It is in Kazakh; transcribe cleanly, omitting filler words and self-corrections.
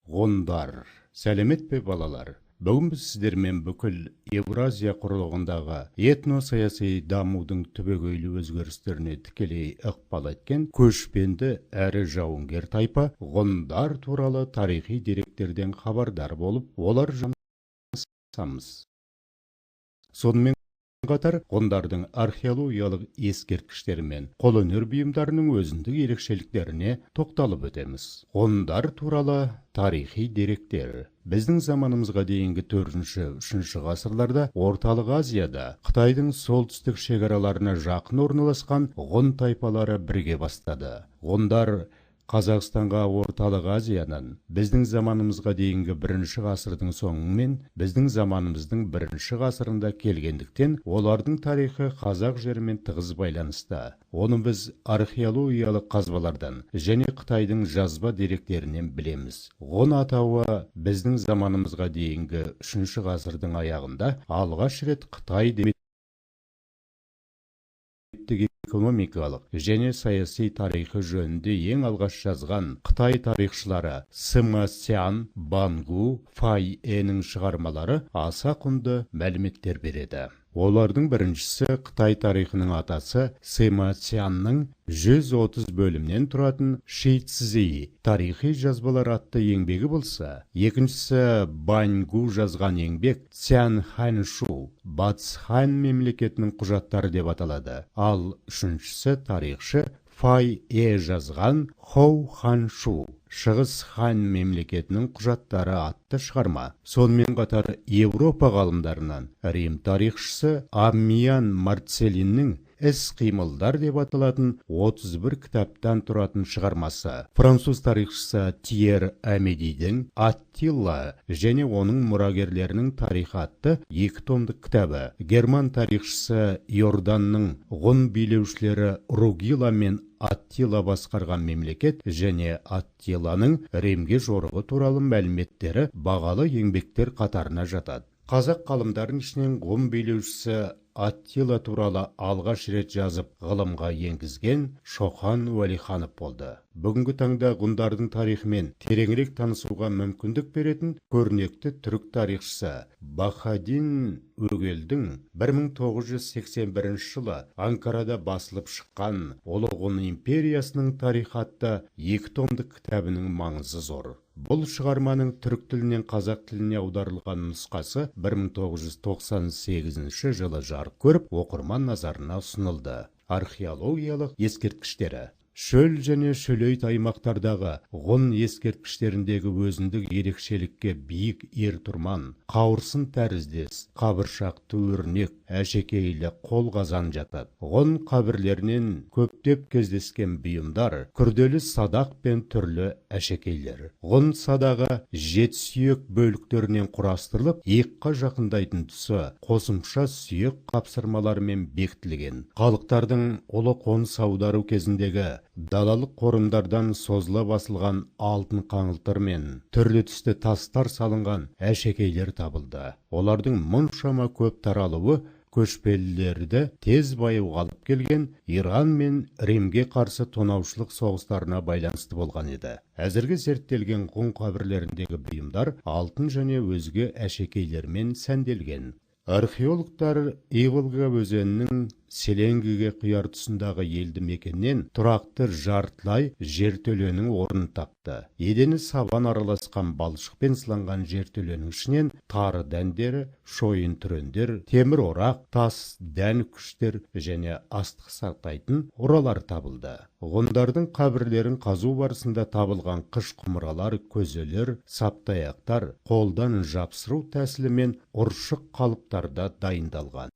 Ғұндар, сәлемет пе балалар? Бүгін біз сіздермен бүкіл Евразия құрлығындағы этно-саяси дамудың түбегейлі өзгерістеріне тікелей ықпал еткен көшпенді әрі жауынгер тайпа ғұндар туралы тарихи деректерден хабардар болып, олар жасамыз. Сонымен қатар ғұндардың археологиялық ескерткіштері мен қолөнер бұйымдарының өзіндік ерекшеліктеріне тоқталып өтеміз. Ғұндар туралы тарихи деректер. Біздің заманымызға дейінгі 4-3 ғасырларда Орталық Азияда Қытайдың солтүстік шекараларына жақын орналасқан ғұн тайпалары бірге бастады. Ғұндар Қазақстанға Орталық Азиянан біздің заманымызға дейінгі 1 ғасырдың соңы мен біздің заманымыздың 1 ғасырында келгендіктен, олардың тарихы қазақ жерімен тығыз байланысты. Оны біз археологиялық қазбалардан және Қытайдың жазба деректерінен білеміз. Ғұн атауы біздің заманымызға дейінгі 3 ғасырдың аяғында алғаш рет Қытай экономикалық және саяси тарихы жөнінде ең алғаш жазған Қытай тарихшылары Сыма Сян, Бангу, Фай Энің шығармалары аса құнды мәліметтер береді. Олардың біріншісі Қытай тарихының атасы Сыма Сянның 130 бөлімнен тұратын Ши Цзи тарихи жазбалар атты еңбегі болса, екіншісі Бангу жазған еңбек Цян Ханьшу, Батыс хан мемлекетінің құжаттары деп аталады. Ал үшіншісі тарихшы Фай Е жазған Хоу Ханшу, Шығыс хан мемлекетінің құжаттары атты шығарма. Сонымен қатар Европа ғалымдарынан Рим тарихшысы Аммиан Марцелиннің іс-қимылдар деп аталатын 31 кітаптан тұратын шығармасы, француз тарихшысы Тьер Амедидің Аттила және оның мұрагерлерінің тарихы атты 2 томдық кітабы, герман тарихшысы Йорданның ғұн билеушілері Ругила мен Аттила басқарған мемлекет және Аттиланың Римге жорығы туралы мәліметтері бағалы еңбектер қатарына жатады. Қазақ ғалымдарының ішінен ғұн билеушісі Аттила туралы алғаш рет жазып ғылымға енгізген Шоқан Уәлиханов болды. Бүгінгі таңда ғұндардың тарихымен тереңірек танысуға мүмкіндік беретін көрнекті түрік тарихшысы Бахадин Өгелдің 1981 жылы Анкарада басылып шыққан Ұлы ғұн империясының тарихы атты 2 томдық кітабының маңызы зор. Бұл шығарманың түрік тілінен қазақ тіліне аударылған нұсқасы 1998 жылы жарық көріп, оқырман назарына ұсынылды. Археологиялық ескерткіштері. Шөл және шөлейт аймақтардағы ғұн ескерткіштеріндегі өзіндік ерекшелікке биік ер-тұрман, қауырсын тәріздес, қабыршақты өрнек, әшекейлі қол қазан жатады. Ғұн қабірлерінен көптеп кездескен бұйымдар, күрделі садақ пен түрлі әшекейлер. Ғұн садағы 7 сүйек бөліктерінен құрастырылып, иыққа жақындайтын тұсы қосымша сүйек қапсырмаларымен бекітілген. Халықтардың ұлы қоныс аудару кезіндегі далалық қорымдардан созыла басылған алтын қаңылтыр мен түрлі түсті тастар салынған әшекейлер табылды. Олардың мұншама көп таралуы көшпелілерді тез баюға алып келген Иран мен Римге қарсы тонаушылық соғыстарына байланысты болған еді. Әзірге зерттелген ғұн қабірлеріндегі бұйымдар алтын және өзге әшекейлермен сәнделген. Археологтар Иволга өзенінің Селенгіге құяр тұсындағы елді мекеннен тұрақты жартылай жертөленің орнын тапты. Едені сабан араласқан балшықпен сыланған жертөленің ішінен тары дәндері, шойын түрендер, темір орақ, тас, дән күштер және астық сақтайтын ұралар табылды. Ғұндардың қабірлерін қазу барысында табылған қыш құмыралар, көзелер, саптаяқтар, қолдан жапсыру тәсілімен ұршық қалыптарда дайындалған.